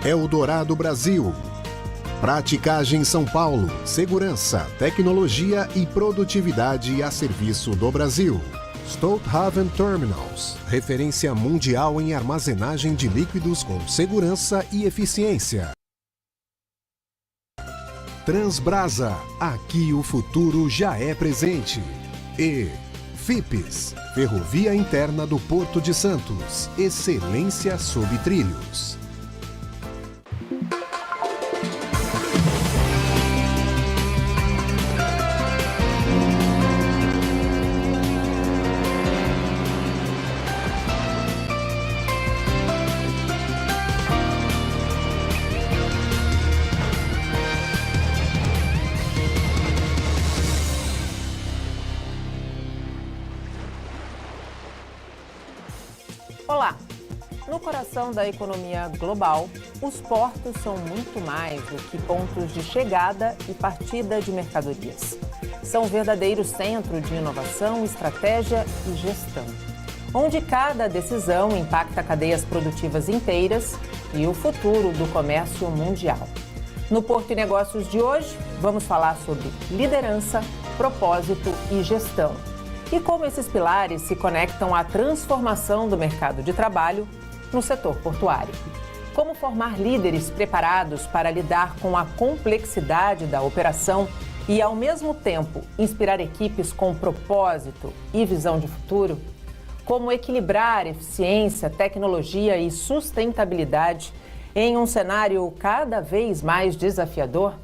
Eldorado Brasil. Praticagem São Paulo. Segurança, tecnologia e produtividade a serviço do Brasil. Stolthaven Terminals. Referência mundial em armazenagem de líquidos com segurança e eficiência. Transbrasa. Aqui o futuro já é presente. E FIPES. Ferrovia Interna do Porto de Santos. Excelência sob trilhos. Olá! No coração da economia global, os portos são muito mais do que pontos de chegada e partida de mercadorias. São verdadeiros centros de inovação, estratégia e gestão, onde cada decisão impacta cadeias produtivas inteiras e o futuro do comércio mundial. No Porto e Negócios de hoje, vamos falar sobre liderança, propósito e gestão. E como esses pilares se conectam à transformação do mercado de trabalho no setor portuário. Como formar líderes preparados para lidar com a complexidade da operação e, ao mesmo tempo, inspirar equipes com propósito e visão de futuro. Como equilibrar eficiência, tecnologia e sustentabilidade em um cenário cada vez mais desafiador.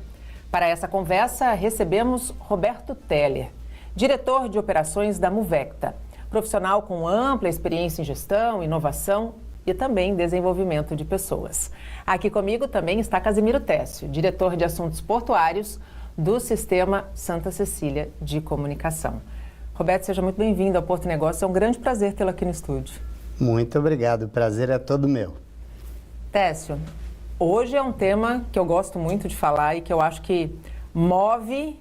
Para essa conversa, recebemos Roberto Teller, diretor de operações da Muvecta, profissional com ampla experiência em gestão, inovação e também desenvolvimento de pessoas. Aqui comigo também está Casimiro Técio, diretor de assuntos portuários do Sistema Santa Cecília de Comunicação. Roberto, seja muito bem-vindo ao Porto e Negócios. É um grande prazer tê-lo aqui no estúdio. Muito obrigado, o prazer é todo meu. Técio, hoje é um tema que eu gosto muito de falar e que eu acho que move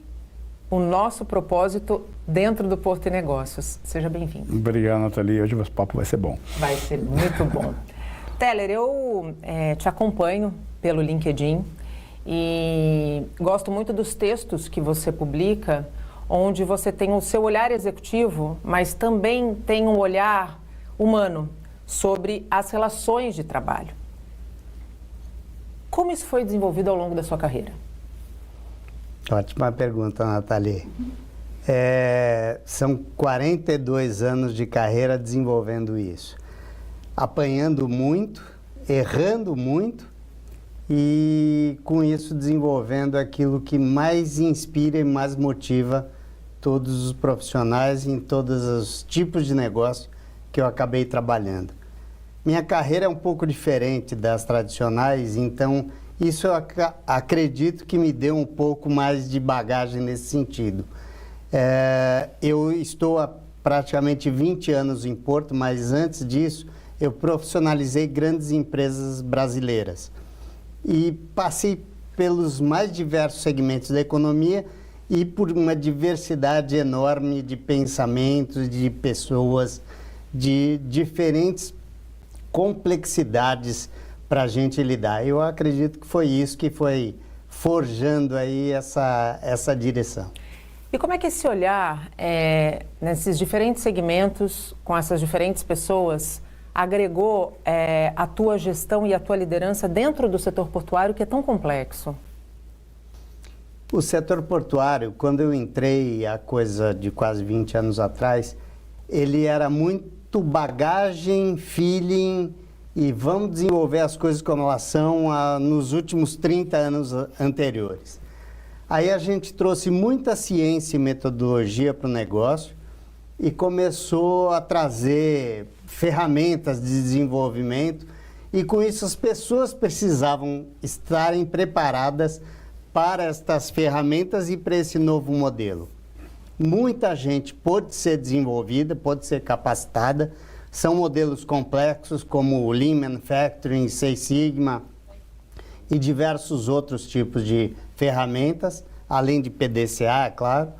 o nosso propósito dentro do Porto e Negócios. Seja bem-vindo. Obrigado, Nathalie. Hoje o nosso papo vai ser bom. Vai ser muito bom. Teller, eu te acompanho pelo LinkedIn e gosto muito dos textos que você publica, onde você tem o seu olhar executivo, mas também tem um olhar humano sobre as relações de trabalho. Como isso foi desenvolvido ao longo da sua carreira? Ótima pergunta, Nathalie. São 42 anos de carreira desenvolvendo isso. Apanhando muito, errando muito e, com isso, desenvolvendo aquilo que mais inspira e mais motiva todos os profissionais em todos os tipos de negócio que eu acabei trabalhando. Minha carreira é um pouco diferente das tradicionais, então isso eu acredito que me deu um pouco mais de bagagem nesse sentido. Eu estou há praticamente 20 anos em Porto, mas antes disso eu profissionalizei grandes empresas brasileiras. E passei pelos mais diversos segmentos da economia e por uma diversidade enorme de pensamentos, de pessoas, de diferentes complexidades para a gente lidar. Eu acredito que foi isso que foi forjando aí essa direção. E como é que esse olhar, nesses diferentes segmentos, com essas diferentes pessoas, agregou a tua gestão e a tua liderança dentro do setor portuário, que é tão complexo? O setor portuário, quando eu entrei há coisa de quase 20 anos atrás, ele era muito bagagem, feeling, e vamos desenvolver as coisas como elas são nos últimos 30 anos anteriores. Aí a gente trouxe muita ciência e metodologia para o negócio e começou a trazer ferramentas de desenvolvimento e com isso as pessoas precisavam estarem preparadas para estas ferramentas e para esse novo modelo. Muita gente pode ser desenvolvida, pode ser capacitada. São modelos complexos como o Lean Manufacturing, Six Sigma e diversos outros tipos de ferramentas, além de PDCA, é claro.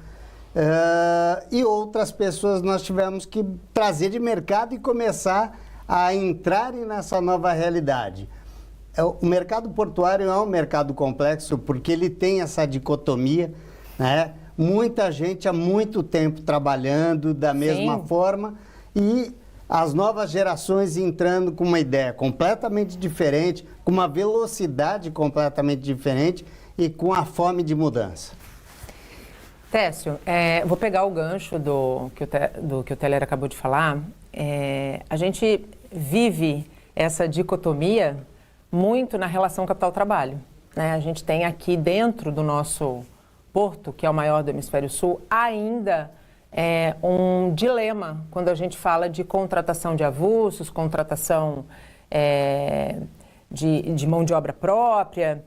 E outras pessoas nós tivemos que trazer de mercado e começar a entrarem nessa nova realidade. o mercado portuário é um mercado complexo porque ele tem essa dicotomia, né? Muita gente há muito tempo trabalhando da mesma forma e as novas gerações entrando com uma ideia completamente diferente, com uma velocidade completamente diferente e com a fome de mudança. Técio, vou pegar o gancho do que o Teller acabou de falar. A gente vive essa dicotomia muito na relação capital-trabalho, né? A gente tem aqui dentro do nosso porto, que é o maior do Hemisfério Sul, ainda um dilema quando a gente fala de contratação de avulsos, contratação de mão de obra própria.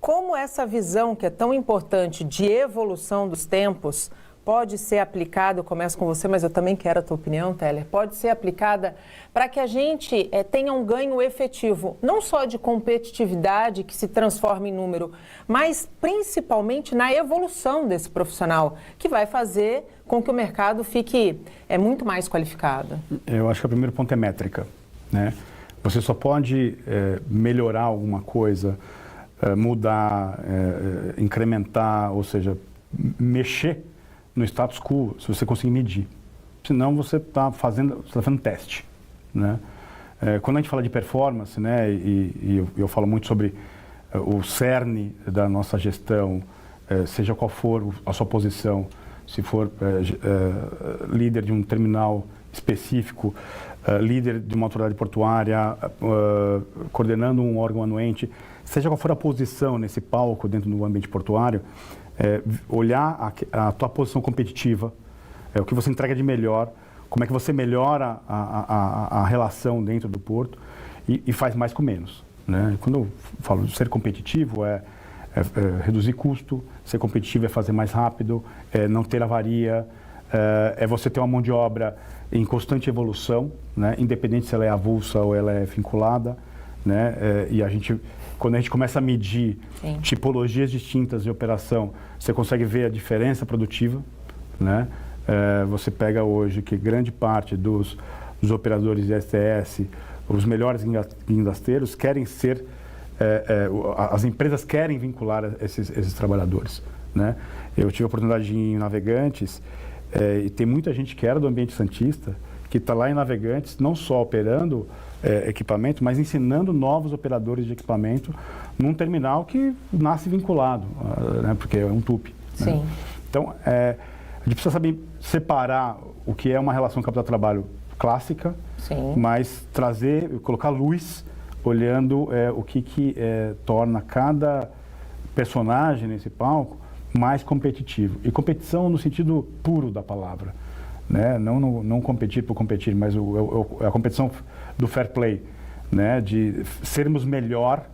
Como essa visão que é tão importante de evolução dos tempos pode ser aplicada, eu começo com você, mas eu também quero a tua opinião, Teller, pode ser aplicada para que a gente tenha um ganho efetivo, não só de competitividade que se transforma em número, mas principalmente na evolução desse profissional, que vai fazer com que o mercado fique muito mais qualificado. Eu acho que o primeiro ponto é métrica, né? Você só pode melhorar alguma coisa, mudar, incrementar, ou seja, mexer no status quo, se você conseguir medir. Senão você está fazendo teste, né? Quando a gente fala de performance, né, e eu falo muito sobre o cerne da nossa gestão, seja qual for a sua posição, se for líder de um terminal específico, líder de uma autoridade portuária, coordenando um órgão anuente, seja qual for a posição nesse palco dentro do ambiente portuário, olhar a tua posição competitiva, o que você entrega de melhor, como é que você melhora a relação dentro do porto e faz mais com menos, né? Quando eu falo de ser competitivo, reduzir custo, ser competitivo é fazer mais rápido, não ter avaria, é você ter uma mão de obra em constante evolução, né? Independente se ela é avulsa ou ela é vinculada, né? E quando a gente começa a medir tipologias distintas de operação, você consegue ver a diferença produtiva, né? Você pega hoje que grande parte dos operadores de STS, os melhores guindasteiros, querem ser, as empresas querem vincular esses trabalhadores, né? Eu tive a oportunidade de ir em Navegantes, e tem muita gente que era do ambiente santista, que está lá em Navegantes, não só operando equipamento, mas ensinando novos operadores de equipamento num terminal que nasce vinculado, né, porque é um TUP. Né? Sim. Então, a gente precisa saber separar o que é uma relação capital-trabalho clássica, Sim. mas colocar luz, olhando o que torna cada personagem nesse palco mais competitivo. E competição no sentido puro da palavra, né? Não competir por competir, mas a competição do fair play, né? De sermos melhor,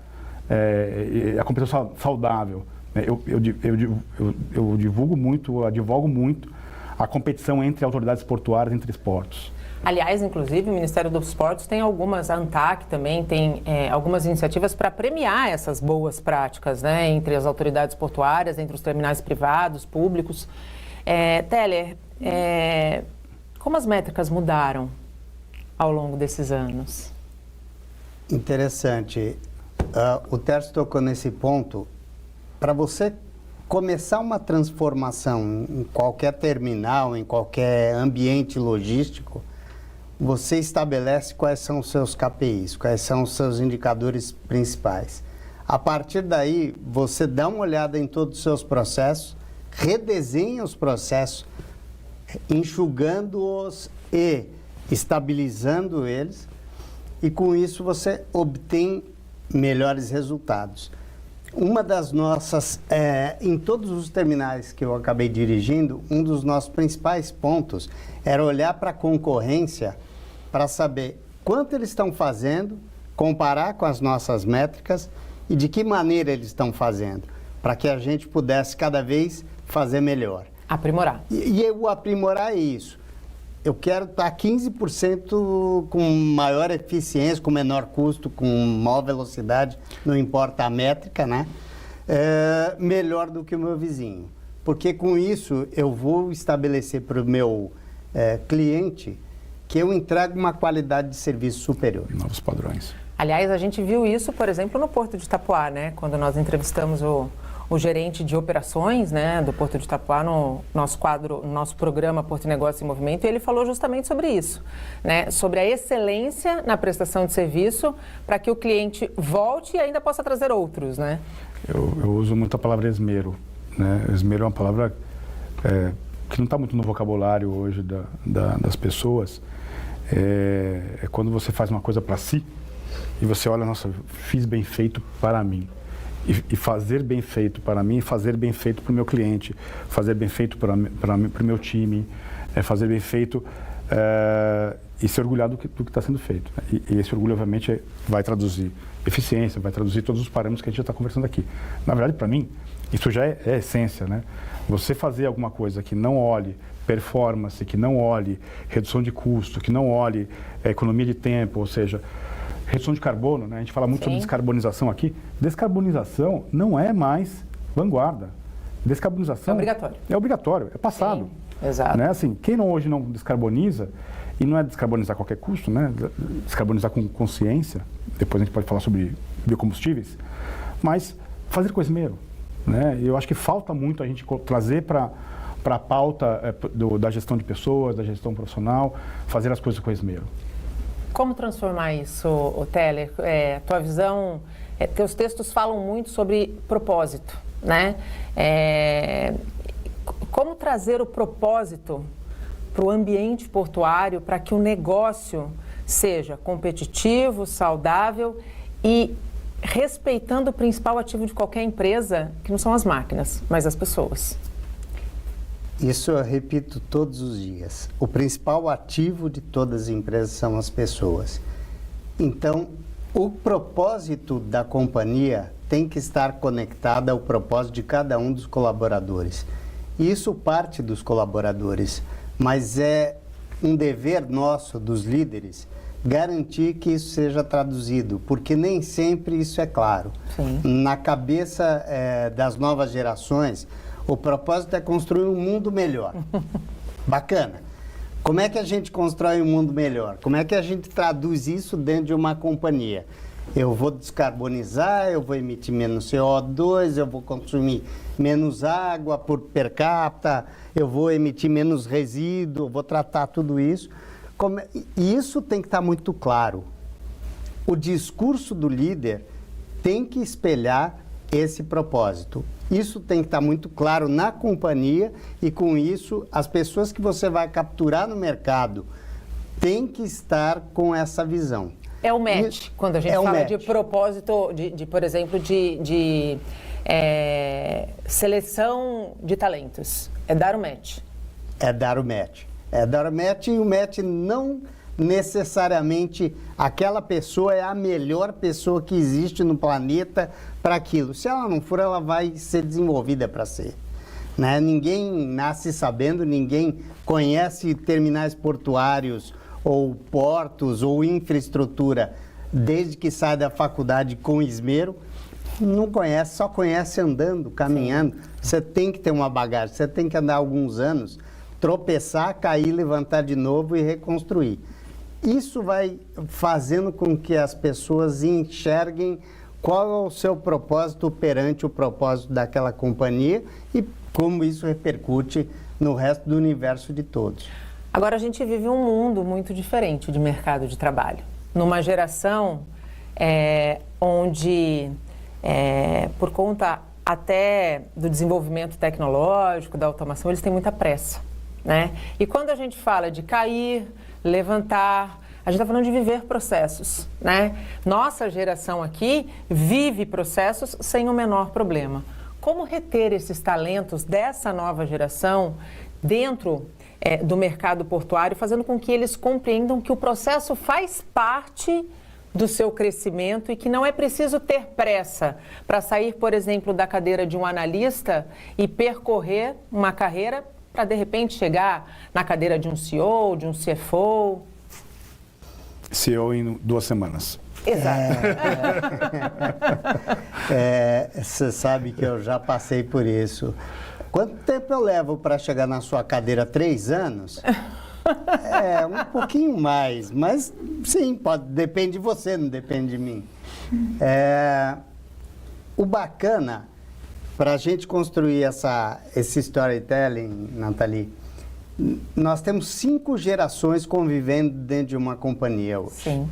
a competição saudável. Né? Eu advogo muito a competição entre autoridades portuárias, entre portos. Aliás, inclusive, o Ministério dos Portos tem algumas, a ANTAC também tem algumas iniciativas para premiar essas boas práticas, né, entre as autoridades portuárias, entre os terminais privados, públicos. Teller, como as métricas mudaram ao longo desses anos? Interessante. O Tércio tocou nesse ponto. Para você começar uma transformação em qualquer terminal, em qualquer ambiente logístico, você estabelece quais são os seus KPIs, quais são os seus indicadores principais. A partir daí, você dá uma olhada em todos os seus processos, redesenha os processos, enxugando-os e estabilizando eles, e com isso você obtém melhores resultados. Uma das nossas, em todos os terminais que eu acabei dirigindo, um dos nossos principais pontos era olhar para a concorrência para saber quanto eles estão fazendo, comparar com as nossas métricas e de que maneira eles estão fazendo, para que a gente pudesse cada vez fazer melhor. Aprimorar. E eu aprimorar é isso. Eu quero estar 15% com maior eficiência, com menor custo, com maior velocidade, não importa a métrica, né? Melhor do que o meu vizinho. Porque com isso eu vou estabelecer para o meu cliente que eu entrego uma qualidade de serviço superior. Novos padrões. Aliás, a gente viu isso, por exemplo, no Porto de Itapoá, né? Quando nós entrevistamos o gerente de operações, né, do Porto de Itapoá no nosso quadro, no nosso programa Porto Negócio em Movimento, e ele falou justamente sobre isso, né, sobre a excelência na prestação de serviço para que o cliente volte e ainda possa trazer outros, né? Eu uso muito a palavra esmero, né? Esmero é uma palavra que não está muito no vocabulário hoje das pessoas. É quando você faz uma coisa para si e você olha, nossa, fiz bem feito para mim. E fazer bem feito para mim, fazer bem feito para o meu cliente, fazer bem feito para o meu time, fazer bem feito e se orgulhar do que está sendo feito. E esse orgulho, obviamente, vai traduzir eficiência, vai traduzir todos os parâmetros que a gente já está conversando aqui. Na verdade, para mim, isso já é a essência, né? Você fazer alguma coisa que não olhe performance, que não olhe redução de custo, que não olhe economia de tempo, ou seja, redução de carbono, né? A gente fala muito sobre descarbonização aqui. Descarbonização não é mais vanguarda. Descarbonização... É obrigatório. É obrigatório, é passado. Sim, exato. Né? Assim, quem hoje não descarboniza, e não é descarbonizar a qualquer custo, né? Descarbonizar com consciência, depois a gente pode falar sobre biocombustíveis, mas fazer com esmero. Né? Eu acho que falta muito a gente trazer para a pauta da gestão de pessoas, da gestão profissional, fazer as coisas com esmero. Como transformar isso, Teller? Tua visão, teus textos falam muito sobre propósito, né? Como trazer o propósito para o ambiente portuário para que o negócio seja competitivo, saudável e respeitando o principal ativo de qualquer empresa, que não são as máquinas, mas as pessoas? Isso eu repito todos os dias. O principal ativo de todas as empresas são as pessoas. Então, o propósito da companhia tem que estar conectado ao propósito de cada um dos colaboradores. Isso parte dos colaboradores, mas é um dever nosso, dos líderes, garantir que isso seja traduzido, porque nem sempre isso é claro. Sim. Na cabeça das novas gerações, o propósito é construir um mundo melhor. Bacana. Como é que a gente constrói um mundo melhor? Como é que a gente traduz isso dentro de uma companhia? Eu vou descarbonizar, eu vou emitir menos CO2, eu vou consumir menos água por per capita, eu vou emitir menos resíduo, vou tratar tudo isso. E isso tem que estar muito claro. O discurso do líder tem que espelhar esse propósito. Isso tem que estar muito claro na companhia e, com isso, as pessoas que você vai capturar no mercado têm que estar com essa visão. É o match, quando a gente fala de propósito, por exemplo, de seleção de talentos. É dar o match. É dar o match. É dar o match, e o match não necessariamente aquela pessoa é a melhor pessoa que existe no planeta para aquilo. Se ela não for, ela vai ser desenvolvida para ser. Né? Ninguém nasce sabendo, ninguém conhece terminais portuários ou portos ou infraestrutura desde que sai da faculdade com esmero. Não conhece, só conhece andando, caminhando. Sim. Você tem que ter uma bagagem, você tem que andar alguns anos, tropeçar, cair, levantar de novo e reconstruir. Isso vai fazendo com que as pessoas enxerguem qual é o seu propósito perante o propósito daquela companhia e como isso repercute no resto do universo de todos. Agora, a gente vive um mundo muito diferente de mercado de trabalho. Numa geração onde, por conta até do desenvolvimento tecnológico, da automação, eles têm muita pressa, né? E quando a gente fala de cair, levantar, a gente está falando de viver processos, né? Nossa geração aqui vive processos sem o menor problema. Como reter esses talentos dessa nova geração dentro do mercado portuário, fazendo com que eles compreendam que o processo faz parte do seu crescimento e que não é preciso ter pressa para sair, por exemplo, da cadeira de um analista e percorrer uma carreira para, de repente, chegar na cadeira de um CEO, de um CFO? CEO em 2 semanas. Exato. Você sabe que eu já passei por isso. Quanto tempo eu levo para chegar na sua cadeira? 3 anos? Um pouquinho mais, mas sim, depende de você, não depende de mim. O bacana, para a gente construir esse storytelling, Nathalie, nós temos 5 gerações convivendo dentro de uma companhia hoje. Sim.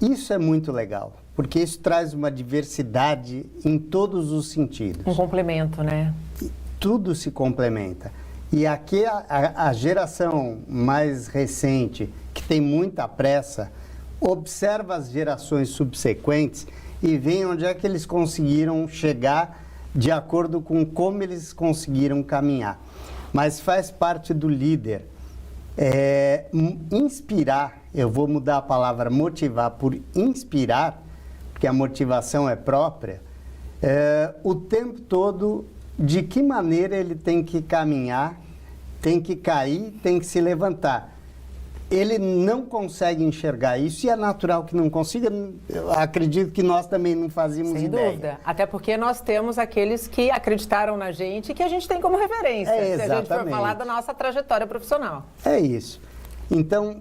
Isso é muito legal, porque isso traz uma diversidade em todos os sentidos. Um complemento, né? Tudo se complementa. E aqui a geração mais recente, que tem muita pressa, observa as gerações subsequentes e vê onde é que eles conseguiram chegar de acordo com como eles conseguiram caminhar. Mas faz parte do líder inspirar, eu vou mudar a palavra motivar por inspirar, porque a motivação é própria, o tempo todo de que maneira ele tem que caminhar, tem que cair, tem que se levantar. Ele não consegue enxergar isso e é natural que não consiga. Eu acredito que nós também não fazíamos ideia. Sem dúvida. Até porque nós temos aqueles que acreditaram na gente e que a gente tem como referência. Se a gente for falar da nossa trajetória profissional. É isso. Então,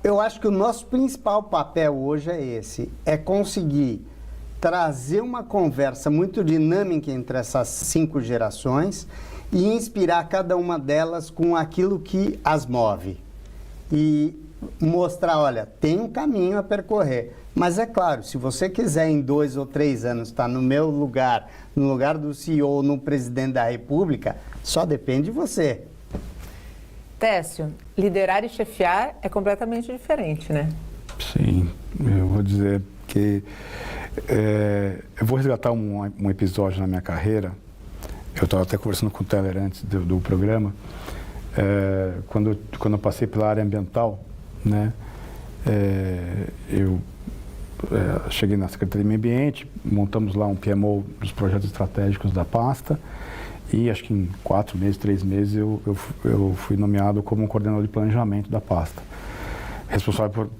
eu acho que o nosso principal papel hoje é esse. É conseguir trazer uma conversa muito dinâmica entre essas 5 gerações e inspirar cada uma delas com aquilo que as move. E mostrar, olha, tem um caminho a percorrer. Mas é claro, se você quiser em 2 ou 3 anos estar no meu lugar, no lugar do CEO, no presidente da República, só depende de você. Técio, liderar e chefiar é completamente diferente, né? Sim, eu vou dizer que eu vou resgatar um episódio na minha carreira. Eu estava até conversando com o Teller antes do programa. Quando eu passei pela área ambiental, né, eu cheguei na Secretaria de Meio Ambiente, montamos lá um PMO dos projetos estratégicos da pasta e acho que em 4 meses, 3 meses eu fui nomeado como coordenador de planejamento da pasta. Responsável por,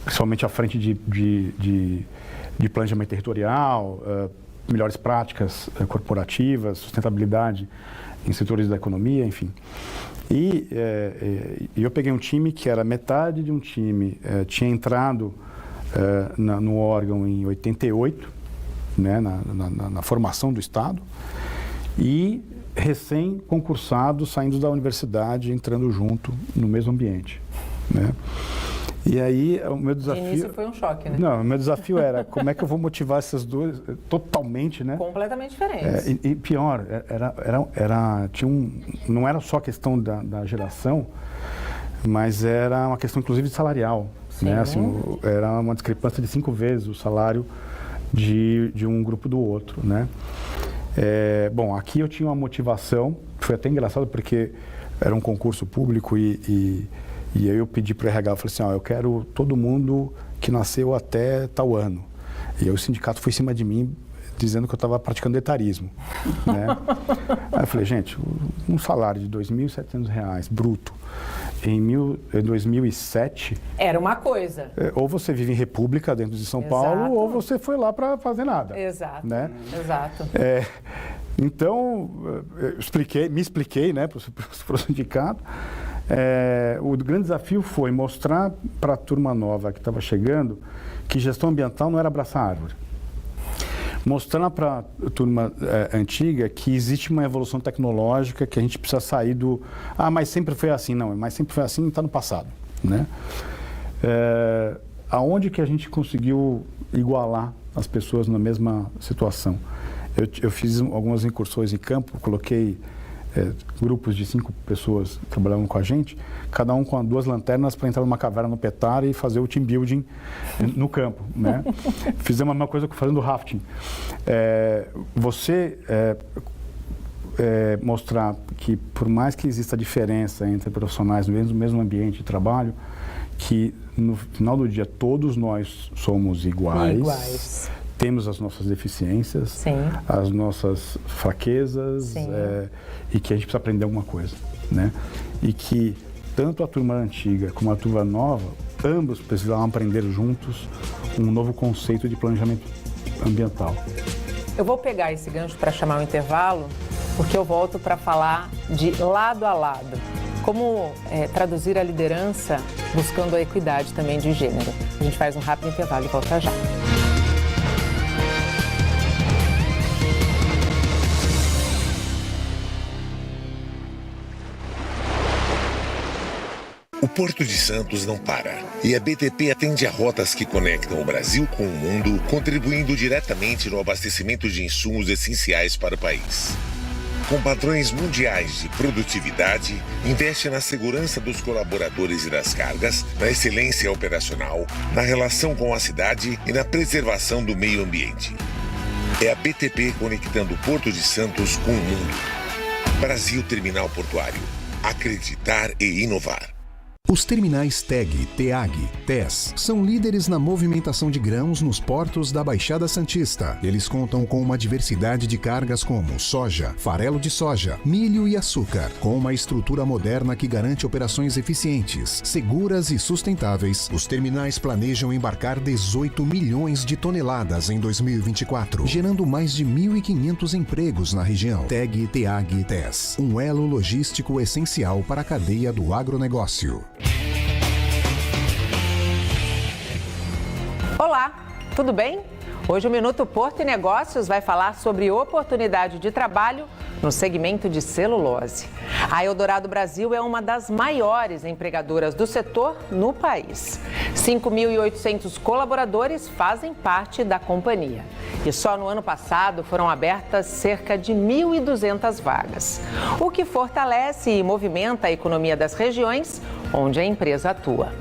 principalmente à frente de planejamento territorial, melhores práticas corporativas, sustentabilidade em setores da economia, enfim. E eu peguei um time que era metade de um time, tinha entrado no órgão em 88, né, na formação do Estado, e recém-concursado, saindo da universidade, entrando junto no mesmo ambiente, né? E aí, o meu desafio... De início foi um choque, né? Não, o meu desafio era como é que eu vou motivar essas duas totalmente, né? Completamente diferentes. E pior, não era só a questão da geração, mas era uma questão, inclusive, salarial. Sim, né? Assim, era uma discrepância de 5 vezes o salário de um grupo do outro, né? Bom, aqui eu tinha uma motivação, foi até engraçado porque era um concurso público e aí eu pedi para o RH, eu falei assim, eu quero todo mundo que nasceu até tal ano. E aí o sindicato foi em cima de mim, dizendo que eu estava praticando etarismo. Né? Aí eu falei, gente, um salário de R$ 2.700 bruto em 2007... Era uma coisa. Ou você vive em república dentro de São Paulo, ou você foi lá para fazer nada. Exato, né? Exato. Então, me expliquei, né, para o sindicato. O grande desafio foi mostrar para a turma nova que estava chegando que gestão ambiental não era abraçar árvore. Mostrar para a turma antiga que existe uma evolução tecnológica, que a gente precisa sair do... mas sempre foi assim. Não, mas sempre foi assim e está no passado. Né? Aonde que a gente conseguiu igualar as pessoas na mesma situação? Eu fiz algumas incursões em campo, coloquei grupos de 5 pessoas trabalhando com a gente, cada um com 2 lanternas para entrar numa caverna no Petar e fazer o team building no campo, né? Fizemos a mesma coisa fazendo rafting. Mostrar que por mais que exista diferença entre profissionais no mesmo ambiente de trabalho, que no final do dia todos nós somos iguais. Temos as nossas deficiências, sim, as nossas fraquezas, e que a gente precisa aprender alguma coisa, né? E que tanto a turma antiga como a turma nova, ambos precisam aprender juntos um novo conceito de planejamento ambiental. Eu vou pegar esse gancho para chamar o intervalo, porque eu volto para falar de lado a lado. como traduzir a liderança buscando a equidade também de gênero. A gente faz um rápido intervalo e volta já. O Porto de Santos não para. E a BTP atende a rotas que conectam o Brasil com o mundo, contribuindo diretamente no abastecimento de insumos essenciais para o país. Com padrões mundiais de produtividade, investe na segurança dos colaboradores e das cargas, na excelência operacional, na relação com a cidade e na preservação do meio ambiente. É a BTP conectando o Porto de Santos com o mundo. Brasil Terminal Portuário. Acreditar e inovar. Os terminais TEG, TEAG, TES são líderes na movimentação de grãos nos portos da Baixada Santista. Eles contam com uma diversidade de cargas como soja, farelo de soja, milho e açúcar, com uma estrutura moderna que garante operações eficientes, seguras e sustentáveis. Os terminais planejam embarcar 18 milhões de toneladas em 2024, gerando mais de 1.500 empregos na região. TEG, TEAG e TES, um elo logístico essencial para a cadeia do agronegócio. Olá, tudo bem? Hoje o Minuto Porto e Negócios vai falar sobre oportunidade de trabalho no segmento de celulose. A Eldorado Brasil é uma das maiores empregadoras do setor no país. 5.800 colaboradores fazem parte da companhia. E só no ano passado foram abertas cerca de 1.200 vagas, o que fortalece e movimenta a economia das regiões onde a empresa atua.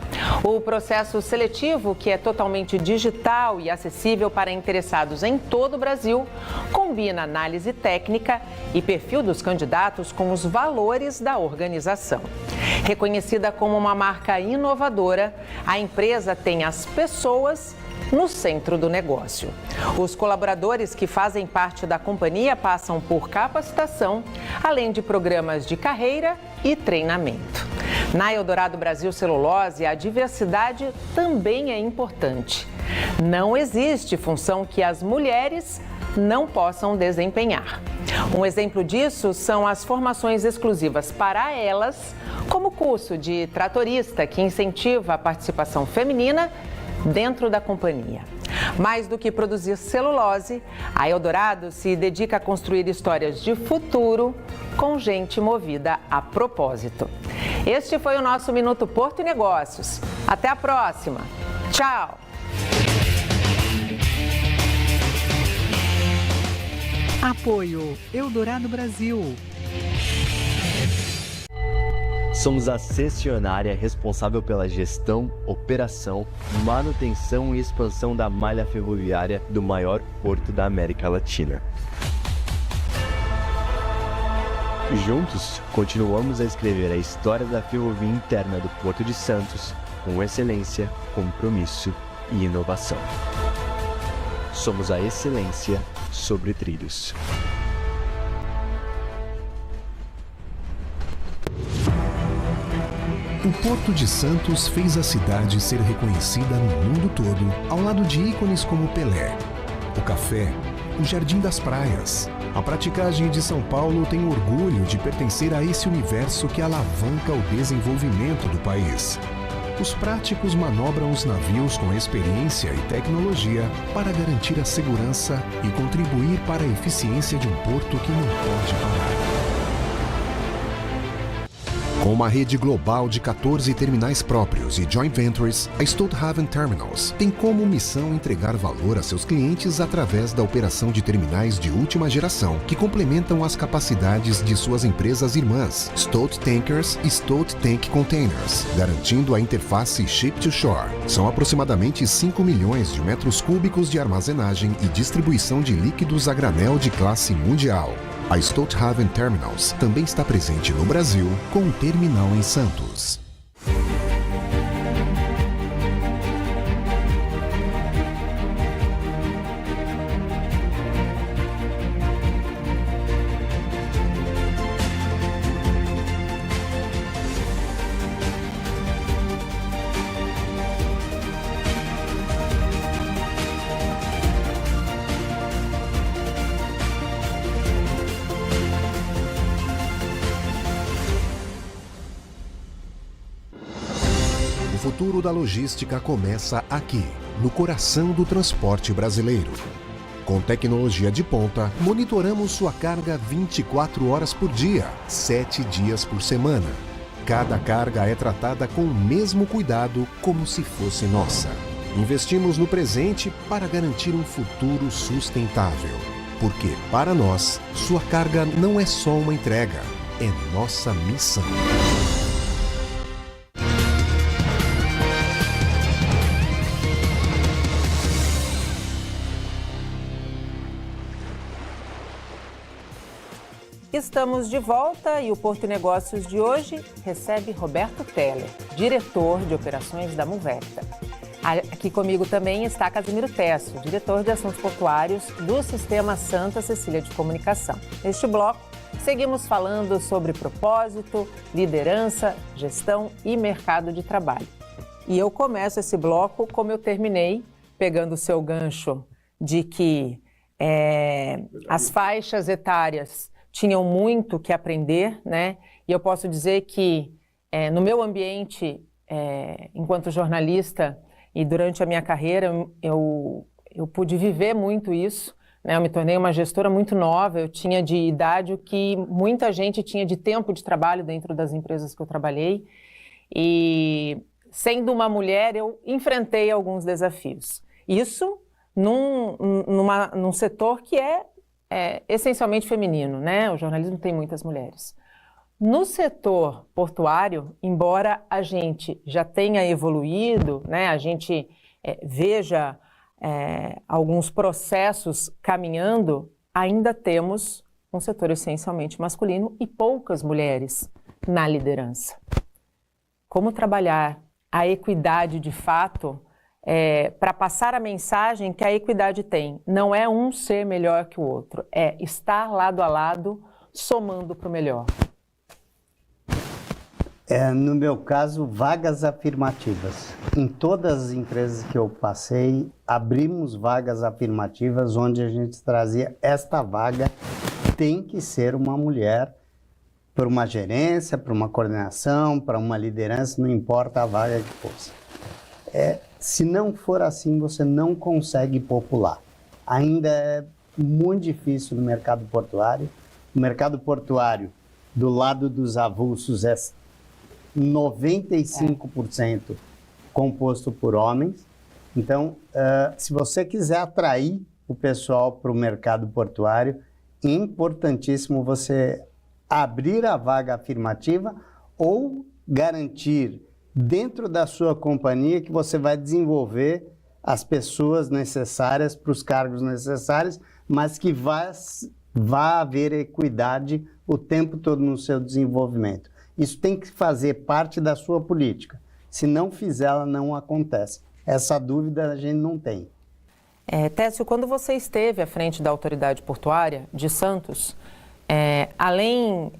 O processo seletivo, que é totalmente digital e acessível para interessados em todo o Brasil, combina análise técnica e perfil dos candidatos com os valores da organização. Reconhecida como uma marca inovadora, a empresa tem as pessoas no centro do negócio. Os colaboradores que fazem parte da companhia passam por capacitação, além de programas de carreira e treinamento. Na Eldorado Brasil Celulose, a diversidade também é importante. Não existe função que as mulheres não possam desempenhar. Um exemplo disso são as formações exclusivas para elas, como o curso de tratorista, que incentiva a participação feminina dentro da companhia. Mais do que produzir celulose, a Eldorado se dedica a construir histórias de futuro com gente movida a propósito. Este foi o nosso Minuto Porto e Negócios. Até a próxima. Tchau! Apoio Eldorado Brasil. Somos a cessionária responsável pela gestão, operação, manutenção e expansão da malha ferroviária do maior porto da América Latina. Juntos, continuamos a escrever a história da ferrovia interna do Porto de Santos com excelência, compromisso e inovação. Somos a excelência sobre trilhos. O Porto de Santos fez a cidade ser reconhecida no mundo todo, ao lado de ícones como Pelé, o café, o Jardim das Praias. A praticagem de São Paulo tem orgulho de pertencer a esse universo que alavanca o desenvolvimento do país. Os práticos manobram os navios com experiência e tecnologia para garantir a segurança e contribuir para a eficiência de um porto que não pode parar. Com uma rede global de 14 terminais próprios e joint ventures, a Stolthaven Terminals tem como missão entregar valor a seus clientes através da operação de terminais de última geração, que complementam as capacidades de suas empresas irmãs, Stolt Tankers e Stolt Tank Containers, garantindo a interface Ship-to-Shore. São aproximadamente 5 milhões de metros cúbicos de armazenagem e distribuição de líquidos a granel de classe mundial. A Stolthaven Terminals também está presente no Brasil, com um terminal em Santos. futuro da logística começa aqui, no coração do transporte brasileiro. Com tecnologia de ponta, monitoramos sua carga 24 horas por dia, 7 dias por semana. Cada carga é tratada com o mesmo cuidado como se fosse nossa. Investimos no presente para garantir um futuro sustentável. Porque, para nós, sua carga não é só uma entrega, é nossa missão. Estamos de volta e o Porto e Negócios de hoje recebe Roberto Teller, diretor de operações da Moverta. Aqui comigo também está Casimiro Tesso, diretor de assuntos portuários do Sistema Santa Cecília de Comunicação. Neste bloco, seguimos falando sobre propósito, liderança, gestão e mercado de trabalho. E eu começo esse bloco como eu terminei, pegando o seu gancho de que as faixas etárias tinham muito que aprender, né? E eu posso dizer que no meu ambiente, enquanto jornalista e durante a minha carreira, eu pude viver muito isso, né? Eu me tornei uma gestora muito nova, eu tinha de idade o que muita gente tinha de tempo de trabalho dentro das empresas que eu trabalhei. E sendo uma mulher, eu enfrentei alguns desafios. Isso num setor que é essencialmente feminino, né? O jornalismo tem muitas mulheres. No setor portuário, embora a gente já tenha evoluído, né? A gente veja alguns processos caminhando, ainda temos um setor essencialmente masculino e poucas mulheres na liderança. Como trabalhar a equidade de fato para passar a mensagem que a equidade tem? Não é um ser melhor que o outro, é estar lado a lado, somando para o melhor. No meu caso, vagas afirmativas. Em todas as empresas que eu passei, abrimos vagas afirmativas onde a gente trazia esta vaga tem que ser uma mulher para uma gerência, para uma coordenação, para uma liderança, não importa a vaga que fosse. Se não for assim, você não consegue popular. Ainda é muito difícil no mercado portuário. O mercado portuário, do lado dos avulsos, é 95% composto por homens. Então, se você quiser atrair o pessoal para o mercado portuário, é importantíssimo você abrir a vaga afirmativa ou garantir dentro da sua companhia que você vai desenvolver as pessoas necessárias para os cargos necessários, mas que vai haver equidade o tempo todo no seu desenvolvimento. Isso tem que fazer parte da sua política. Se não fizer, ela não acontece. Essa dúvida a gente não tem. Técio, quando você esteve à frente da Autoridade Portuária de Santos, além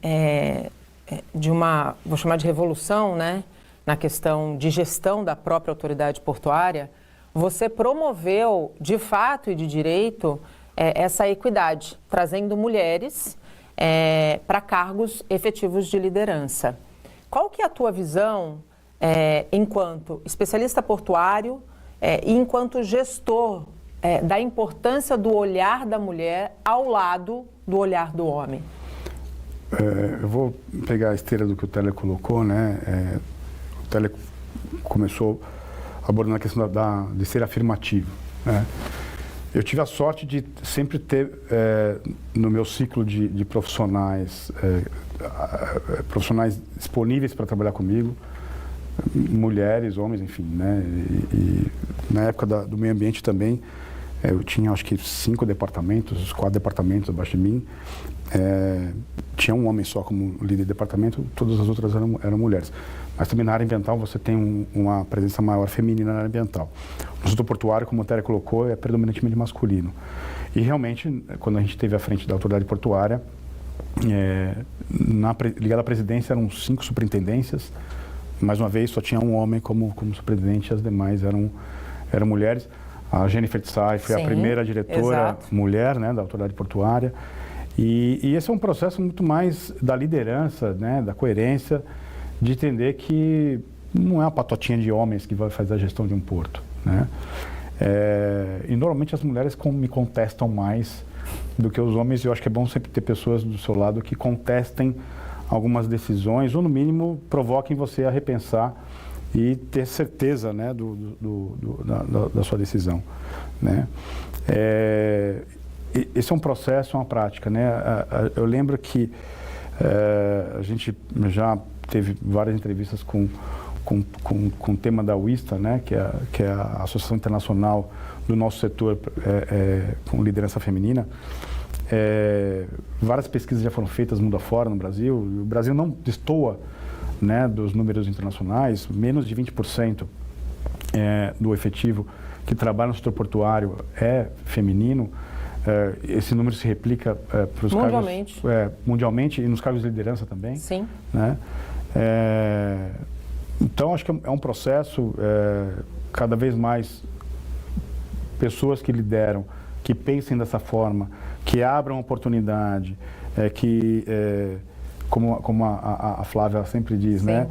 de uma, vou chamar de revolução, né, na questão de gestão da própria autoridade portuária, você promoveu, de fato e de direito, essa equidade, trazendo mulheres para cargos efetivos de liderança. Qual que é a tua visão enquanto especialista portuário e enquanto gestor da importância do olhar da mulher ao lado do olhar do homem? Eu vou pegar a esteira do que o Teller colocou, né? O Teller começou abordando a questão de ser afirmativo, né? Eu tive a sorte de sempre ter, no meu ciclo de profissionais, profissionais disponíveis para trabalhar comigo, mulheres, homens, enfim, né? E na época do meio ambiente também, eu tinha acho que 5 departamentos, 4 departamentos abaixo de mim. Tinha um homem só como líder de departamento, todas as outras eram mulheres. Mas também na área ambiental você tem uma presença maior feminina na área ambiental. No setor portuário, como o Teller colocou, é predominantemente masculino. E realmente, quando a gente esteve à frente da autoridade portuária, ligada à presidência eram 5 superintendências. Mais uma vez, só tinha um homem como superintendente, as demais eram mulheres. A Jennifer Tsai foi a primeira diretora mulher, né, da autoridade portuária. E esse é um processo muito mais da liderança, né, da coerência, de entender que não é uma patotinha de homens que vai fazer a gestão de um porto, né? E normalmente as mulheres me contestam mais do que os homens, e eu acho que é bom sempre ter pessoas do seu lado que contestem algumas decisões, ou no mínimo provoquem você a repensar e ter certeza, né, da sua decisão, né? Esse é um processo, uma prática, né? Eu lembro que a gente já teve várias entrevistas com o tema da WISTA, né, que é a Associação Internacional do nosso setor com liderança feminina. Várias pesquisas já foram feitas mundo afora no Brasil. O Brasil não destoa, né, dos números internacionais. Menos de 20% do efetivo que trabalha no setor portuário é feminino. Esse número se replica para os mundialmente. Cargos, mundialmente, e nos cargos de liderança também. Sim. Né? Então, acho que é um processo, cada vez mais pessoas que lideram, que pensem dessa forma, que abram oportunidade, como a Flávia sempre diz, sim, né?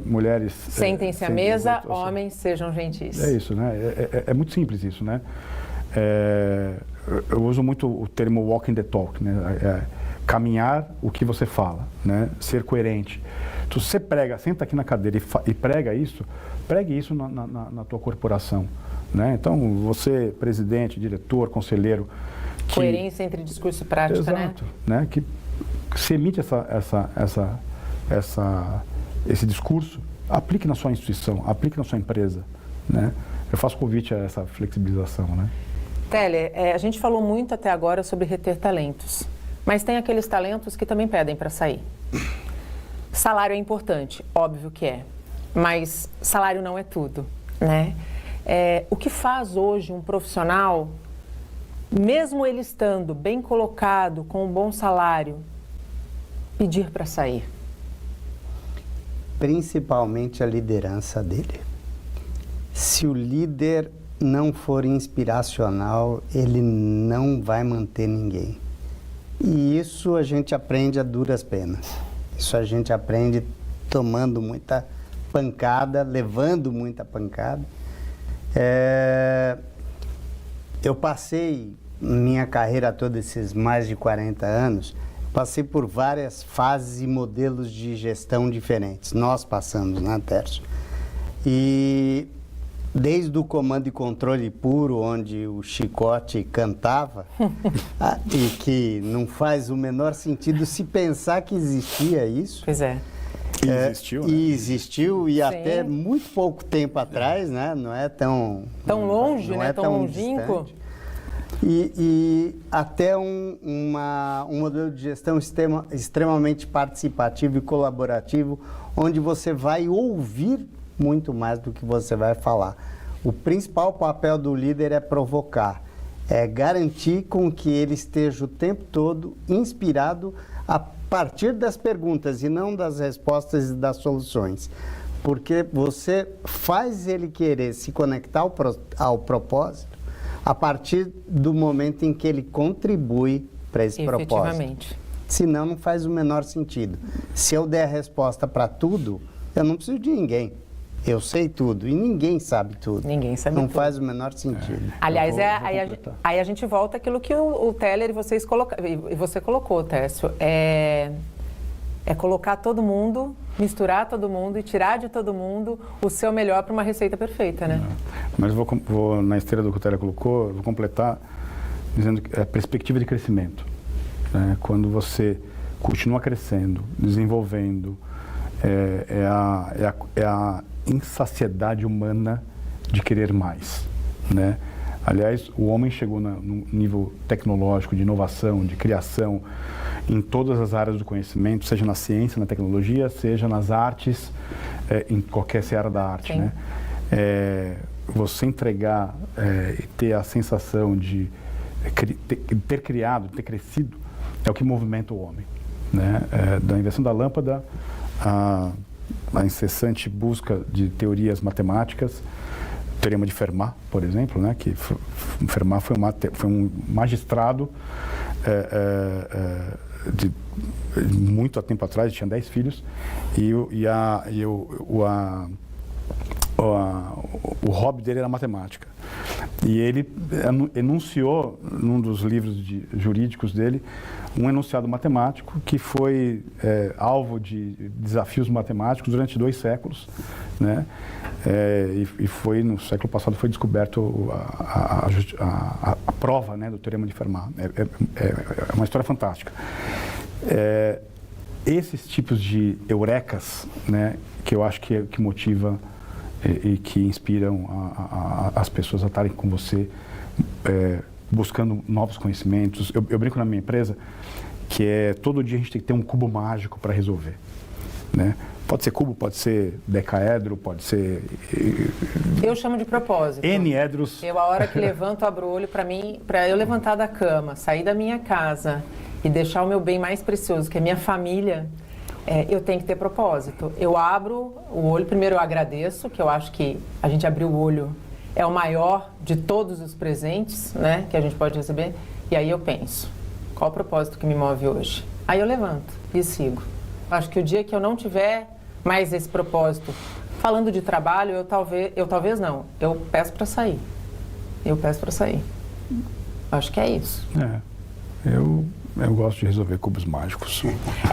Mulheres... Sentem-se à mesa, homens sejam gentis. É isso, né? É muito simples isso, né? Eu uso muito o termo walking the talk, né? Caminhar o que você fala, né? Ser coerente. Se você senta aqui na cadeira e pregue isso na tua corporação, né? Então, você, presidente, diretor, conselheiro... Coerência entre discurso e prática, exato, né? Que se emite esse discurso, aplique na sua instituição, aplique na sua empresa, né? Eu faço convite a essa flexibilização, né? Teller, a gente falou muito até agora sobre reter talentos, mas tem aqueles talentos que também pedem para sair. Salário é importante, óbvio que é, mas salário não é tudo, né? O que faz hoje um profissional, mesmo ele estando bem colocado, com um bom salário, pedir para sair? Principalmente a liderança dele. Se o líder não for inspiracional, ele não vai manter ninguém. E isso a gente aprende a duras penas. Isso a gente aprende tomando muita pancada, levando muita pancada. Eu passei minha carreira toda, esses mais de 40 anos, passei por várias fases e modelos de gestão diferentes. Nós passamos, né, Tércio? E desde o comando e controle puro, onde o chicote cantava, e que não faz o menor sentido se pensar que existia isso. Pois é. E existiu, né? E existiu, e sim, até muito pouco tempo atrás, né? Não é tão longe, não né? É tão longínquo. Distante. E até um modelo de gestão extremamente participativo e colaborativo, onde você vai ouvir muito mais do que você vai falar. O principal papel do líder é provocar, é garantir com que ele esteja o tempo todo inspirado a partir das perguntas e não das respostas e das soluções. Porque você faz ele querer se conectar ao propósito a partir do momento em que ele contribui para esse propósito. Senão, não faz o menor sentido. Se eu der a resposta para tudo, eu não preciso de ninguém. Eu sei tudo e ninguém sabe tudo. Ninguém sabe tudo. Não faz o menor sentido. Aliás, aí a gente volta àquilo que o Teller e você colocou, Tércio. É colocar todo mundo, misturar todo mundo e tirar de todo mundo o seu melhor para uma receita perfeita, né? Mas vou na esteira do que o Teller colocou, vou completar dizendo que é perspectiva de crescimento. Né? Quando você continua crescendo, desenvolvendo, é a insaciedade humana de querer mais, né? Aliás, o homem chegou num nível tecnológico, de inovação, de criação, em todas as áreas do conhecimento, seja na ciência, na tecnologia, seja nas artes, em qualquer seara da arte, né? Você entregar e ter a sensação de ter criado, ter crescido, é o que movimenta o homem, né? Da invenção da lâmpada, a incessante busca de teorias matemáticas, o teorema de Fermat, por exemplo, né, que Fermat foi um magistrado de muito tempo atrás, tinha 10 filhos, e o hobby dele era matemática. E ele enunciou, num dos livros jurídicos dele, um enunciado matemático que foi alvo de desafios matemáticos durante 2 séculos, né? E foi, no século passado, foi descoberto a prova, né, do Teorema de Fermat. É uma história fantástica. Esses tipos de eurecas, né, que eu acho que motiva e que inspiram as pessoas a estarem com você, buscando novos conhecimentos. Eu brinco na minha empresa que todo dia a gente tem que ter um cubo mágico para resolver, né? Pode ser cubo, pode ser decaedro, pode ser... Eu chamo de propósito. N-edros. Eu, a hora que levanto, abro o olho, para eu levantar da cama, sair da minha casa e deixar o meu bem mais precioso, que é minha família, eu tenho que ter propósito. Eu abro o olho, primeiro eu agradeço, que eu acho que a gente abrir o olho é o maior de todos os presentes, né, que a gente pode receber. E aí eu penso, qual o propósito que me move hoje? Aí eu levanto e sigo. Acho que o dia que eu não tiver mais esse propósito, falando de trabalho, eu talvez não, eu peço para sair. Eu peço para sair. Acho que é isso. Eu gosto de resolver cubos mágicos.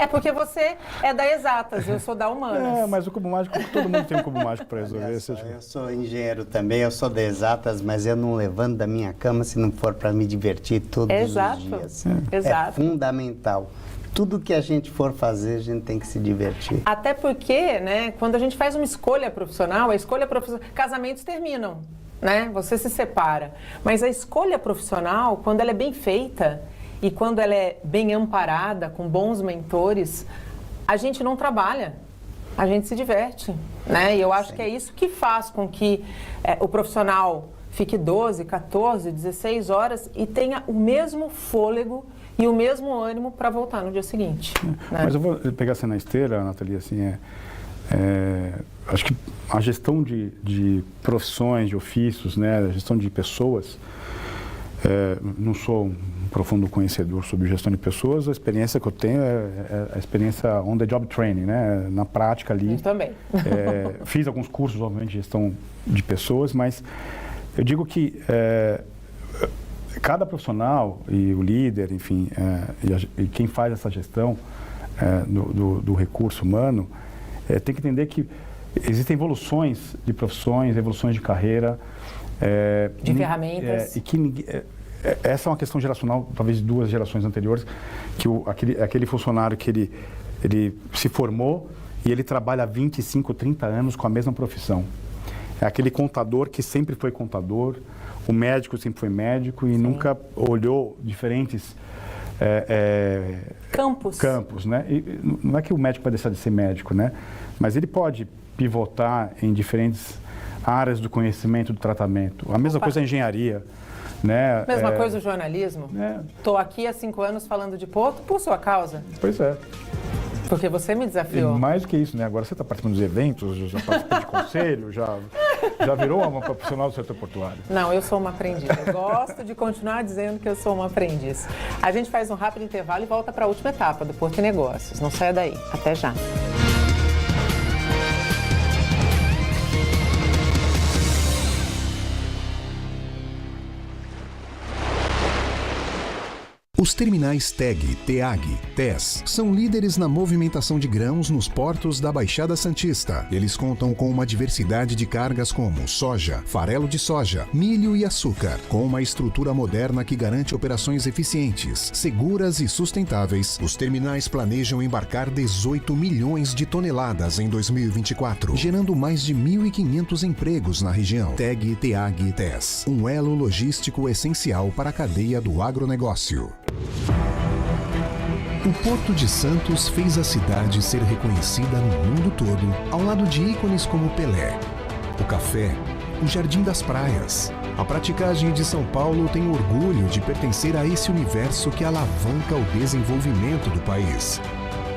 É porque você é da exatas, eu sou da humanas. Mas o cubo mágico, todo mundo tem um cubo mágico para resolver. Eu sou engenheiro também, eu sou da exatas, mas eu não levanto da minha cama se não for para me divertir todos os dias. Exato. É fundamental. Tudo que a gente for fazer, a gente tem que se divertir. Até porque, né, quando a gente faz uma escolha profissional, casamentos terminam, né? Você se separa. Mas a escolha profissional, quando ela é bem feita e quando ela é bem amparada, com bons mentores, a gente não trabalha, a gente se diverte, né? E eu acho que é isso que faz com que o profissional fique 12, 14, 16 horas e tenha o mesmo fôlego e o mesmo ânimo para voltar no dia seguinte. Né? Mas eu vou pegar você na esteira, Nathalie, assim, acho que a gestão de profissões, de ofícios, né, a gestão de pessoas, não sou um profundo conhecedor sobre gestão de pessoas, a experiência que eu tenho é a experiência on the job training, né, na prática ali. Eu também. Fiz alguns cursos, obviamente, de gestão de pessoas, mas eu digo que cada profissional e o líder, enfim, e quem faz essa gestão do recurso humano, tem que entender que existem evoluções de profissões, evoluções de carreira. De ferramentas. E que essa é uma questão geracional, talvez de 2 gerações anteriores, que aquele funcionário que ele se formou e ele trabalha há 25, 30 anos com a mesma profissão. É aquele contador que sempre foi contador, o médico sempre foi médico e nunca olhou diferentes campos, né? E não é que o médico vai deixar de ser médico, né? Mas ele pode pivotar em diferentes áreas do conhecimento do tratamento. A mesma coisa a engenharia, né? Mesma coisa o jornalismo. Estou aqui há 5 anos falando de Porto por sua causa. Pois é. Porque você me desafiou. E mais do que isso, né? Agora você está participando dos eventos, já participou de conselho, já virou uma profissional do setor portuário. Não, eu sou uma aprendiz. Eu gosto de continuar dizendo que eu sou uma aprendiz. A gente faz um rápido intervalo e volta para a última etapa do Porto e Negócios. Não saia daí. Até já. Os terminais TEG, TEAG, TES são líderes na movimentação de grãos nos portos da Baixada Santista. Eles contam com uma diversidade de cargas como soja, farelo de soja, milho e açúcar. Com uma estrutura moderna que garante operações eficientes, seguras e sustentáveis, os terminais planejam embarcar 18 milhões de toneladas em 2024, gerando mais de 1.500 empregos na região. TEG, TEAG e TES, um elo logístico essencial para a cadeia do agronegócio. O Porto de Santos fez a cidade ser reconhecida no mundo todo, ao lado de ícones como Pelé, o café, o Jardim das Praias. A praticagem de São Paulo tem orgulho de pertencer a esse universo que alavanca o desenvolvimento do país.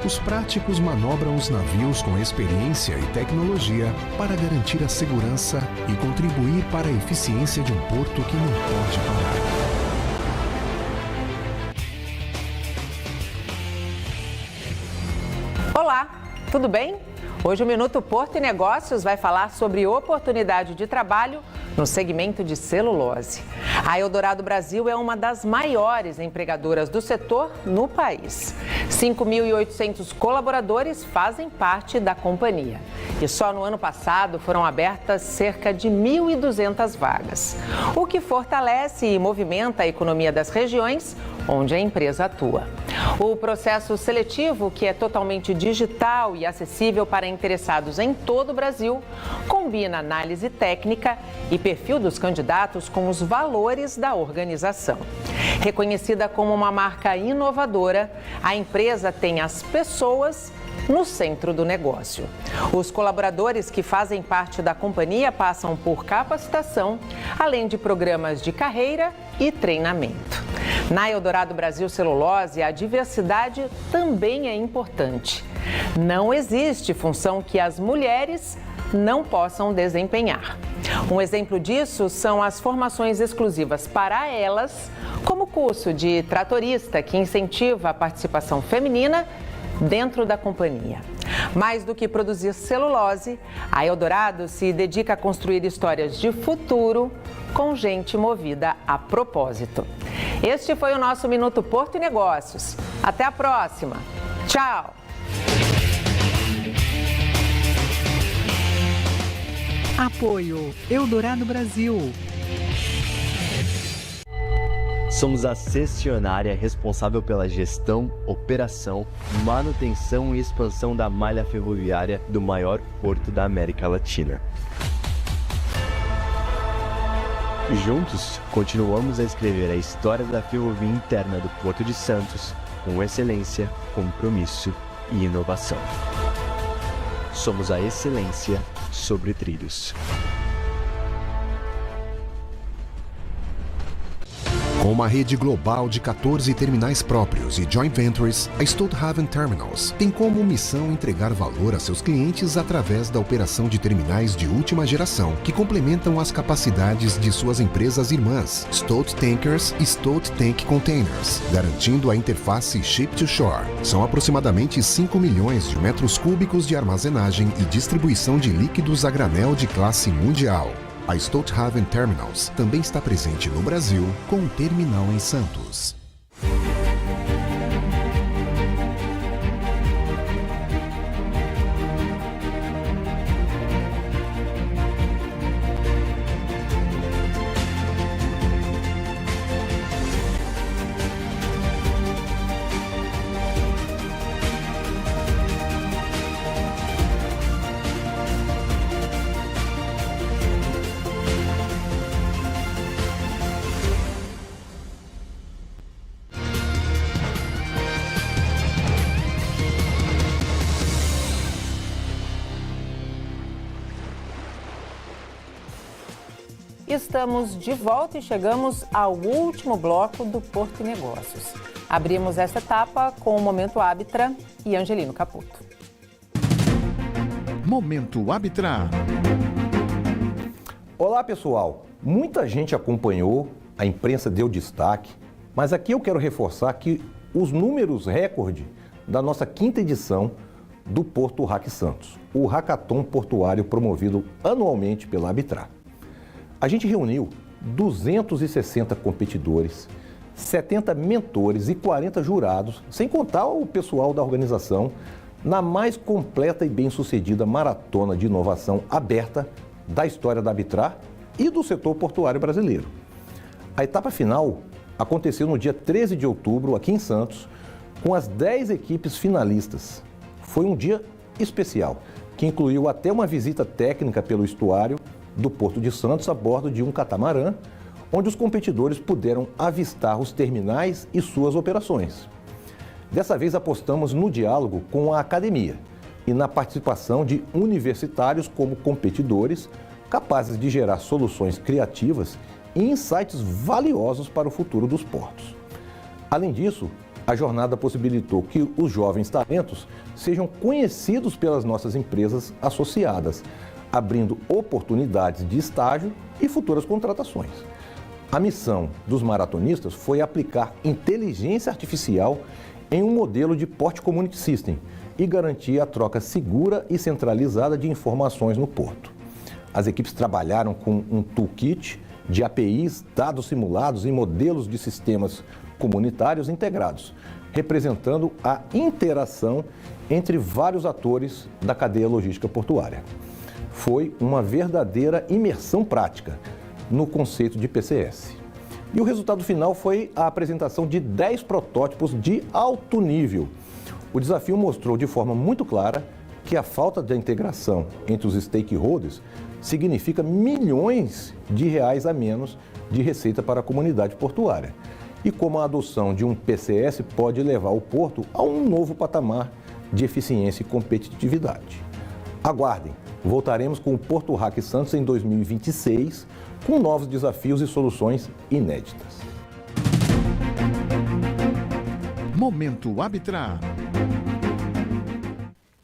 Os práticos manobram os navios com experiência e tecnologia para garantir a segurança e contribuir para a eficiência de um porto que não pode parar. Olá, tudo bem? Hoje o Minuto Porto e Negócios vai falar sobre oportunidade de trabalho no segmento de celulose. A Eldorado Brasil é uma das maiores empregadoras do setor no país. 5.800 colaboradores fazem parte da companhia. E só no ano passado foram abertas cerca de 1.200 vagas, o que fortalece e movimenta a economia das regiões onde a empresa atua. O processo seletivo, que é totalmente digital e acessível para interessados em todo o Brasil, combina análise técnica e perfil dos candidatos com os valores da organização. Reconhecida como uma marca inovadora, a empresa tem as pessoas no centro do negócio. Os colaboradores que fazem parte da companhia passam por capacitação, além de programas de carreira e treinamento. Na Eldorado Brasil Celulose, a diversidade também é importante. Não existe função que as mulheres não possam desempenhar. Um exemplo disso são as formações exclusivas para elas, como o curso de tratorista, que incentiva a participação feminina dentro da companhia. Mais do que produzir celulose, a Eldorado se dedica a construir histórias de futuro com gente movida a propósito. Este foi o nosso Minuto Porto e Negócios. Até a próxima. Tchau! Apoio Eldorado Brasil. Somos a cessionária responsável pela gestão, operação, manutenção e expansão da malha ferroviária do maior porto da América Latina. Juntos, continuamos a escrever a história da ferrovia interna do Porto de Santos com excelência, compromisso e inovação. Somos a excelência sobre trilhos. Com uma rede global de 14 terminais próprios e joint ventures, a Stolthaven Terminals tem como missão entregar valor a seus clientes através da operação de terminais de última geração, que complementam as capacidades de suas empresas irmãs, Stolt Tankers e Stolt Tank Containers, garantindo a interface Ship-to-Shore. São aproximadamente 5 milhões de metros cúbicos de armazenagem e distribuição de líquidos a granel de classe mundial. A Stolthaven Terminals também está presente no Brasil, com um terminal em Santos. Estamos de volta e chegamos ao último bloco do Porto e Negócios. Abrimos essa etapa com o Momento Arbitra e Angelino Caputo. Momento Arbitra. Olá, pessoal. Muita gente acompanhou, a imprensa deu destaque, mas aqui eu quero reforçar que os números recorde da nossa 5ª edição do Porto Hack Santos, o hackathon portuário promovido anualmente pela Arbitra. A gente reuniu 260 competidores, 70 mentores e 40 jurados, sem contar o pessoal da organização, na mais completa e bem-sucedida maratona de inovação aberta da história da Arbitra e do setor portuário brasileiro. A etapa final aconteceu no dia 13 de outubro, aqui em Santos, com as 10 equipes finalistas. Foi um dia especial, que incluiu até uma visita técnica pelo estuário do Porto de Santos a bordo de um catamarã, onde os competidores puderam avistar os terminais e suas operações. Dessa vez apostamos no diálogo com a academia e na participação de universitários como competidores, capazes de gerar soluções criativas e insights valiosos para o futuro dos portos. Além disso, a jornada possibilitou que os jovens talentos sejam conhecidos pelas nossas empresas associadas, abrindo oportunidades de estágio e futuras contratações. A missão dos maratonistas foi aplicar inteligência artificial em um modelo de Port Community System, e garantir a troca segura e centralizada de informações no porto. As equipes trabalharam com um toolkit de APIs, dados simulados e modelos de sistemas comunitários integrados, representando a interação entre vários atores da cadeia logística portuária. Foi uma verdadeira imersão prática no conceito de PCS. E o resultado final foi a apresentação de 10 protótipos de alto nível. O desafio mostrou de forma muito clara que a falta de integração entre os stakeholders significa milhões de reais a menos de receita para a comunidade portuária. E como a adoção de um PCS pode levar o porto a um novo patamar de eficiência e competitividade. Aguardem, voltaremos com o Porto Hack Santos em 2026, com novos desafios e soluções inéditas. Momento Arbitrar.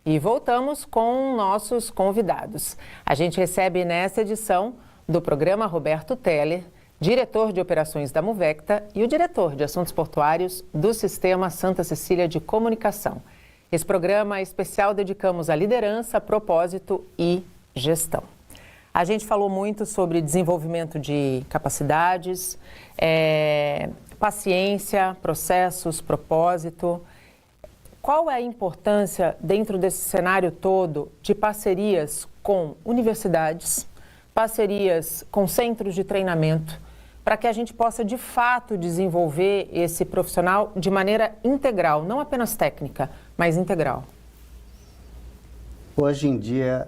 E voltamos com nossos convidados. A gente recebe nessa edição do programa Roberto Teller, diretor de operações da Muvecta e o diretor de assuntos portuários do Sistema Santa Cecília de Comunicação. Esse programa especial dedicamos à liderança, propósito e gestão. A gente falou muito sobre desenvolvimento de capacidades, paciência, processos, propósito. Qual é a importância, dentro desse cenário todo, de parcerias com universidades, parcerias com centros de treinamento, para que a gente possa, de fato, desenvolver esse profissional de maneira integral, não apenas técnica, mas integral? Hoje em dia,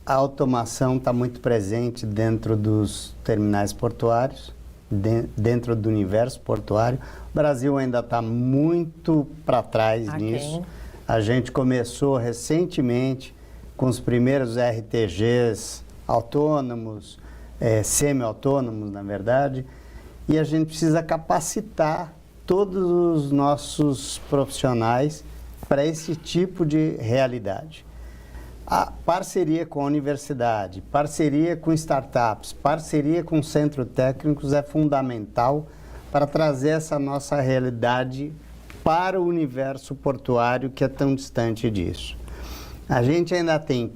a automação está muito presente dentro dos terminais portuários, dentro do universo portuário. O Brasil ainda está muito para trás nisso. A gente começou recentemente com os primeiros RTGs autônomos, semi-autônomos, na verdade, e a gente precisa capacitar todos os nossos profissionais para esse tipo de realidade. A parceria com a universidade, parceria com startups, parceria com centros técnicos é fundamental para trazer essa nossa realidade para o universo portuário que é tão distante disso. A gente ainda tem,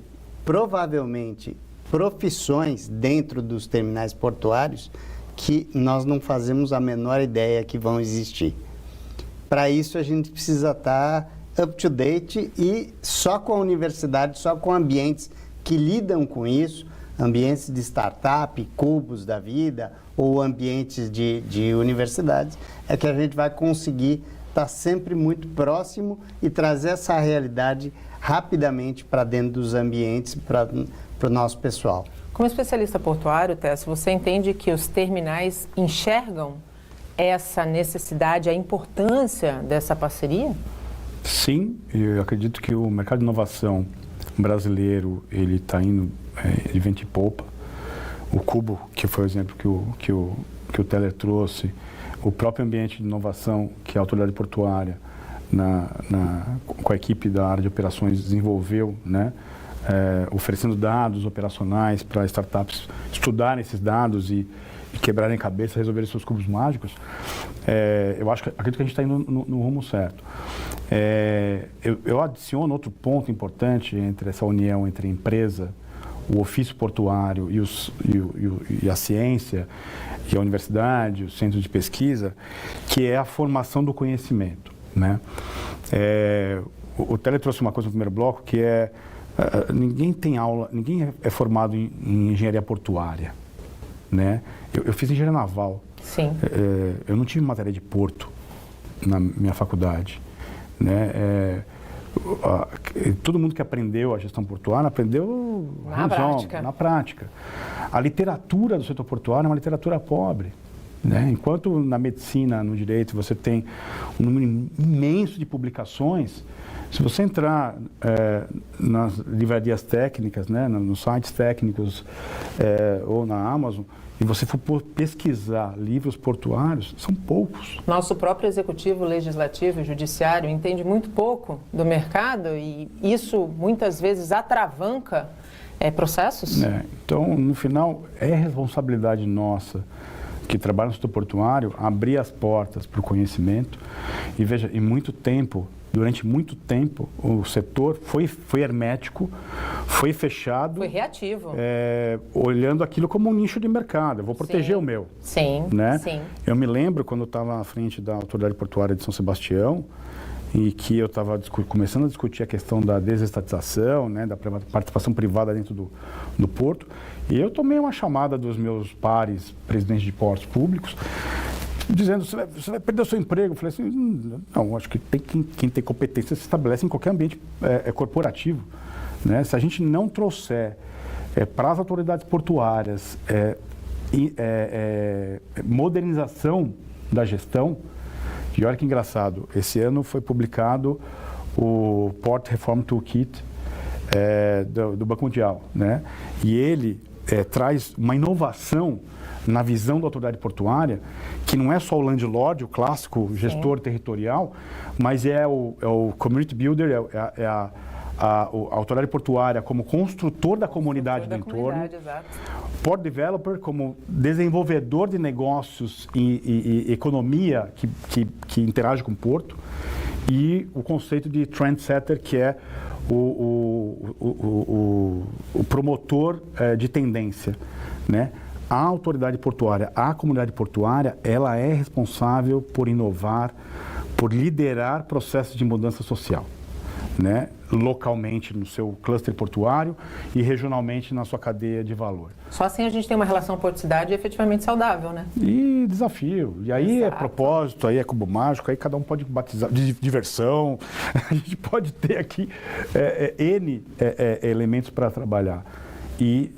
provavelmente, profissões dentro dos terminais portuários que nós não fazemos a menor ideia que vão existir. Para isso, a gente precisa estar up-to-date e só com a universidade, só com ambientes que lidam com isso, ambientes de startup, cubos da vida ou ambientes de universidades, é que a gente vai conseguir estar sempre muito próximo e trazer essa realidade rapidamente para dentro dos ambientes, para o nosso pessoal. Como especialista portuário, Tess, você entende que os terminais enxergam essa necessidade, a importância dessa parceria? Sim, eu acredito que o mercado de inovação brasileiro, ele está indo de vento em popa. O Cubo, que foi o exemplo que o Teller trouxe, o próprio ambiente de inovação que a autoridade portuária, com a equipe da área de operações, desenvolveu, né? Oferecendo dados operacionais para startups estudarem esses dados e quebrarem cabeça, resolverem seus cubos mágicos. Acredito que a gente está indo no rumo certo. Eu adiciono outro ponto importante entre essa união entre a empresa, o ofício portuário e a ciência, e a universidade, o centro de pesquisa, que é a formação do conhecimento, né? O Teller trouxe uma coisa no primeiro bloco, que ninguém tem aula, ninguém é formado em engenharia portuária, né? Eu fiz engenharia naval. Sim. Eu não tive matéria de porto na minha faculdade, né? Todo mundo que aprendeu a gestão portuária aprendeu na prática. A literatura do setor portuário é uma literatura pobre, né? Enquanto na medicina, no direito, você tem um número imenso de publicações, se você entrar nas livrarias técnicas, né, nos sites técnicos ou na Amazon, e você for pesquisar livros portuários, são poucos. Nosso próprio executivo, legislativo e judiciário entende muito pouco do mercado e isso muitas vezes atravanca processos? Então, no final, é responsabilidade nossa que trabalha no setor portuário abrir as portas para o conhecimento. E veja, em muito tempo, durante muito tempo, o setor foi hermético, foi fechado. Foi reativo. Olhando aquilo como um nicho de mercado. Eu vou proteger o meu. Sim, né? sim. Eu me lembro quando eu estava à frente da Autoridade Portuária de São Sebastião e que eu estava começando a discutir a questão da desestatização, né, da participação privada dentro do porto. E eu tomei uma chamada dos meus pares, presidentes de portos públicos, dizendo, você vai perder o seu emprego. Eu falei assim, não, acho que quem tem competência se estabelece em qualquer ambiente corporativo. Né? Se a gente não trouxer para as autoridades portuárias modernização da gestão, e olha que engraçado, esse ano foi publicado o Port Reform Toolkit do Banco Mundial, né? E ele traz uma inovação na visão da autoridade portuária, que não é só o landlord, o clássico gestor territorial, mas é o community builder, a autoridade portuária como construtor da comunidade do entorno, port developer como desenvolvedor de negócios e economia que interage com o porto, e o conceito de trendsetter, que é o promotor de tendência, né? A autoridade portuária, a comunidade portuária, ela é responsável por inovar, por liderar processos de mudança social, né? Localmente no seu cluster portuário e regionalmente na sua cadeia de valor. Só assim a gente tem uma relação porto-cidade efetivamente saudável, né? E desafio. E aí é propósito, aí é cubo mágico, aí cada um pode batizar de diversão. A gente pode ter aqui N elementos para trabalhar. E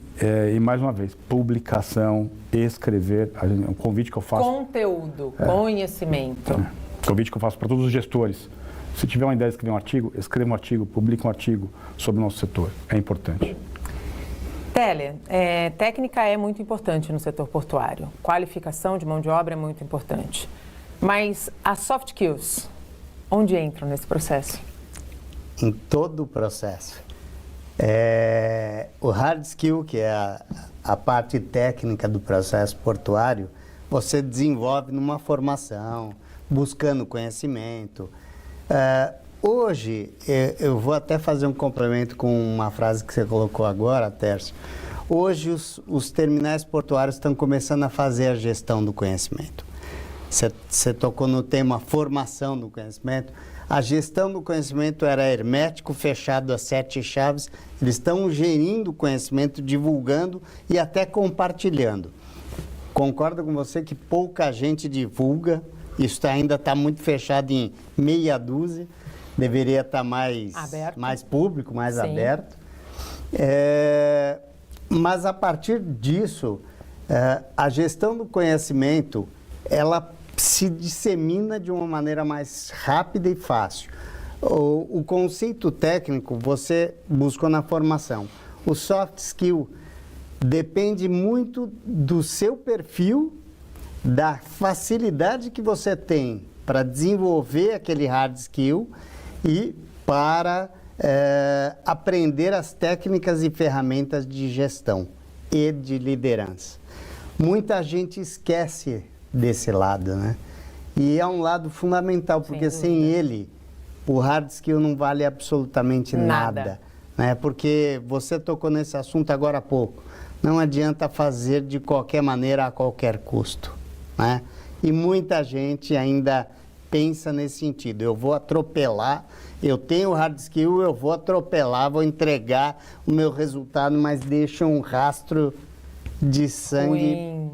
mais uma vez, publicação, escrever, um convite que eu faço... Conteúdo, conhecimento. Convite que eu faço para todos os gestores. Se tiver uma ideia de escrever um artigo, escreva um artigo, publique um artigo sobre o nosso setor. É importante. Télia, técnica é muito importante no setor portuário. Qualificação de mão de obra é muito importante. Mas as soft skills, onde entram nesse processo? Em todo o processo. O hard skill, que é a parte técnica do processo portuário, você desenvolve numa formação, buscando conhecimento. Hoje, eu vou até fazer um complemento com uma frase que você colocou agora, Tércio. Hoje, os terminais portuários estão começando a fazer a gestão do conhecimento. Você tocou no tema formação do conhecimento. A gestão do conhecimento era hermético, fechado a 7 chaves. Eles estão gerindo o conhecimento, divulgando e até compartilhando. Concordo com você que pouca gente divulga. Isso ainda está muito fechado em meia dúzia. Deveria estar mais público, mais aberto. Mas a partir disso, a gestão do conhecimento, ela se dissemina de uma maneira mais rápida e fácil. O conceito técnico você buscou na formação. O soft skill depende muito do seu perfil, da facilidade que você tem para desenvolver aquele hard skill e para aprender as técnicas e ferramentas de gestão e de liderança. Muita gente esquece desse lado, né? E é um lado fundamental, porque sem ele, o hard skill não vale absolutamente nada, né? Porque você tocou nesse assunto agora há pouco. Não adianta fazer de qualquer maneira, a qualquer custo, né? E muita gente ainda pensa nesse sentido. Eu vou atropelar, eu tenho hard skill, eu vou atropelar, vou entregar o meu resultado, mas deixa um rastro de sangue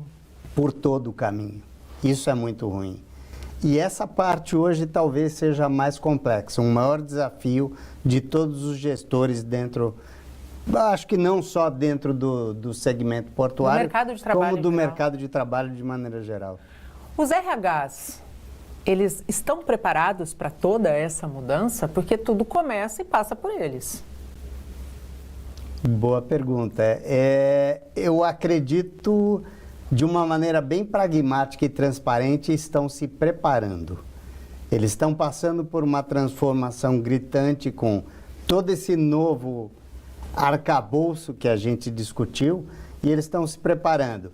por todo o caminho. Isso é muito ruim. E essa parte hoje talvez seja mais complexa, um maior desafio de todos os gestores dentro, acho que não só dentro do segmento portuário, mercado de trabalho como do mercado de trabalho de maneira geral. Os RHs, eles estão preparados para toda essa mudança? Porque tudo começa e passa por eles. Boa pergunta. Eu acredito, de uma maneira bem pragmática e transparente, estão se preparando. Eles estão passando por uma transformação gritante com todo esse novo arcabouço que a gente discutiu e eles estão se preparando.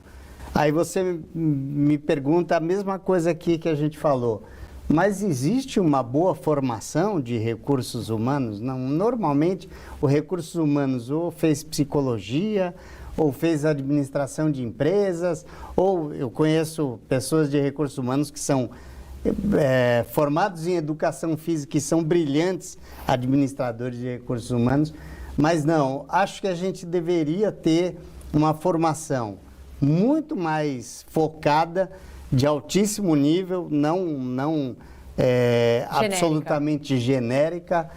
Aí você me pergunta a mesma coisa aqui que a gente falou. mas existe uma boa formação de recursos humanos? Não, normalmente, o recursos humanos ou fez psicologia, ou fez administração de empresas, ou eu conheço pessoas de recursos humanos que são formados em educação física e são brilhantes administradores de recursos humanos, mas não, acho que a gente deveria ter uma formação muito mais focada, de altíssimo nível, não absolutamente genérica,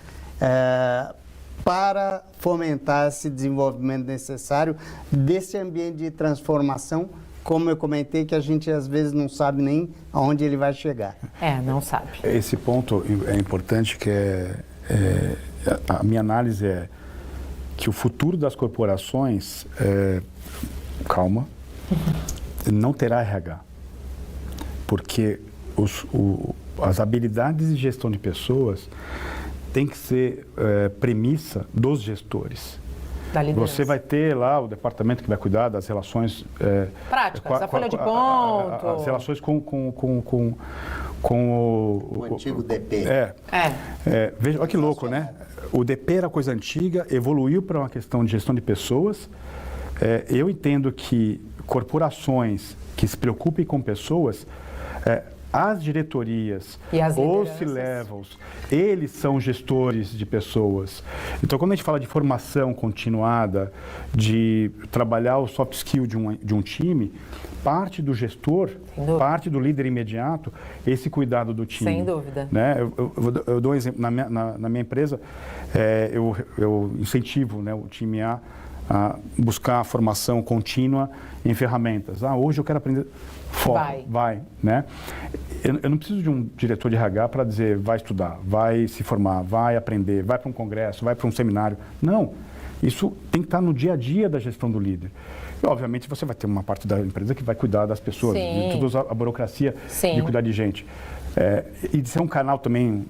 para fomentar esse desenvolvimento necessário desse ambiente de transformação, como eu comentei, que a gente às vezes não sabe nem aonde ele vai chegar. Não sabe. Esse ponto é importante, que a minha análise é que o futuro das corporações, calma, não terá RH. Porque as habilidades de gestão de pessoas têm que ser premissa dos gestores. Você vai ter lá o departamento que vai cuidar das relações práticas, a folha de ponto, as relações com o antigo DP. Veja, olha que louco, né? O DP era coisa antiga, evoluiu para uma questão de gestão de pessoas. Eu entendo que corporações que se preocupem com pessoas, as diretorias, os C-levels, eles são gestores de pessoas. Então, quando a gente fala de formação continuada, de trabalhar o soft skill de um time, parte do gestor, parte do líder imediato, esse cuidado do time. Sem dúvida. Né? Eu dou um exemplo. Na minha empresa, eu incentivo, né, o time a buscar a formação contínua em ferramentas. Hoje eu quero aprender... Vai, né? Eu não preciso de um diretor de RH para dizer vai estudar, vai se formar, vai aprender, vai para um congresso, vai para um seminário. Não, isso tem que estar no dia a dia da gestão do líder. E, obviamente, você vai ter uma parte da empresa que vai cuidar das pessoas, de toda a burocracia de cuidar de gente. E de ser um canal também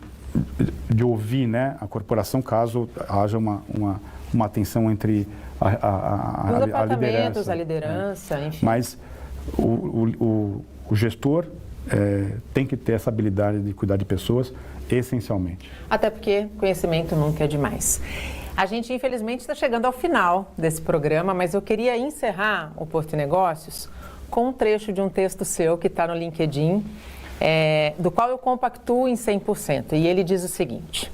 de ouvir, né, a corporação, caso haja uma atenção entre os departamentos, a liderança, enfim. Mas o gestor tem que ter essa habilidade de cuidar de pessoas, essencialmente. Até porque conhecimento nunca é demais. A gente, infelizmente, está chegando ao final desse programa, mas eu queria encerrar o Porto e Negócios com um trecho de um texto seu que está no LinkedIn, do qual eu compactuo em 100%. E ele diz o seguinte: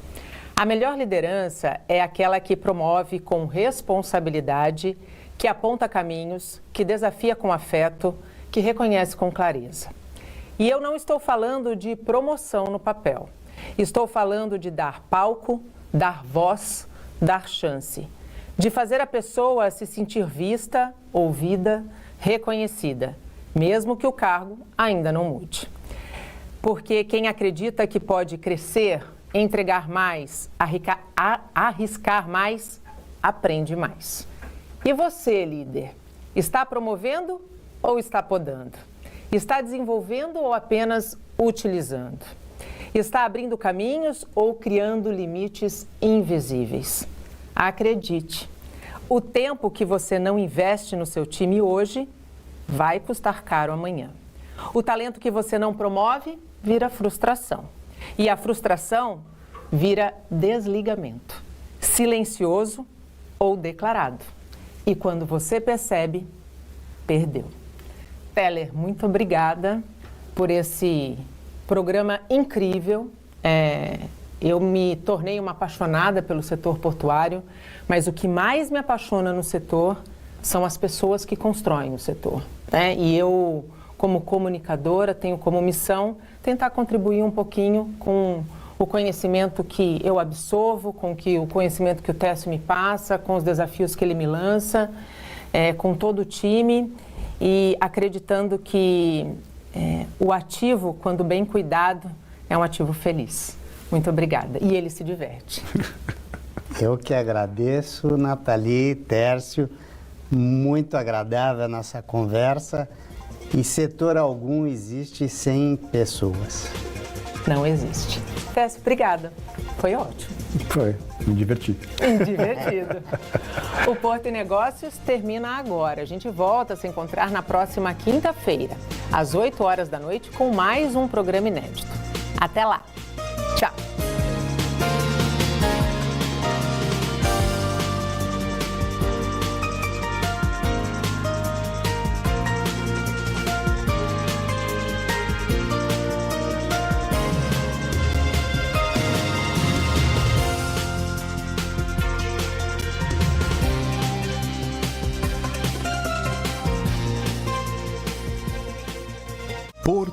a melhor liderança é aquela que promove com responsabilidade, que aponta caminhos, que desafia com afeto, que reconhece com clareza. E eu não estou falando de promoção no papel. Estou falando de dar palco, dar voz, dar chance. De fazer a pessoa se sentir vista, ouvida, reconhecida, mesmo que o cargo ainda não mude. Porque quem acredita que pode crescer, entregar mais, arriscar mais, aprende mais. E você, líder, está promovendo ou está podando? Está desenvolvendo ou apenas utilizando? Está abrindo caminhos ou criando limites invisíveis? Acredite, o tempo que você não investe no seu time hoje vai custar caro amanhã. O talento que você não promove vira frustração. E a frustração vira desligamento, silencioso ou declarado. E quando você percebe, perdeu. Teller, muito obrigada por esse programa incrível. Eu me tornei uma apaixonada pelo setor portuário, mas o que mais me apaixona no setor são as pessoas que constroem o setor, né? E eu, como comunicadora, tenho como missão tentar contribuir um pouquinho com o conhecimento que eu absorvo, com o conhecimento que o Técio me passa, com os desafios que ele me lança, com todo o time, e acreditando que o ativo, quando bem cuidado, é um ativo feliz. Muito obrigada. E ele se diverte. Eu que agradeço, Nathalie, Tércio, muito agradável a nossa conversa. E setor algum existe sem pessoas. Não existe. Tércio, obrigada. Foi ótimo. Foi, me diverti. Divertido. O Porto e Negócios termina agora. A gente volta a se encontrar na próxima quinta-feira, às 8 horas da noite, com mais um programa inédito. Até lá. Tchau.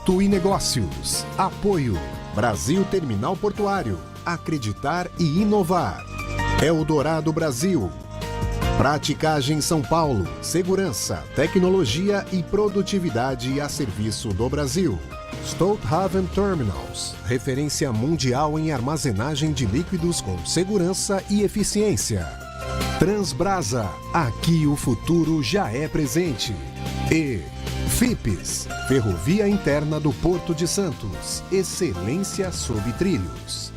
Porto e Negócios. Apoio. Brasil Terminal Portuário. Acreditar e inovar. Eldorado Brasil. Praticagem São Paulo. Segurança, tecnologia e produtividade a serviço do Brasil. Stolthaven Terminals. Referência mundial em armazenagem de líquidos com segurança e eficiência. Transbrasa. Aqui o futuro já é presente. E FIPES, Ferrovia Interna do Porto de Santos. Excelência sob trilhos.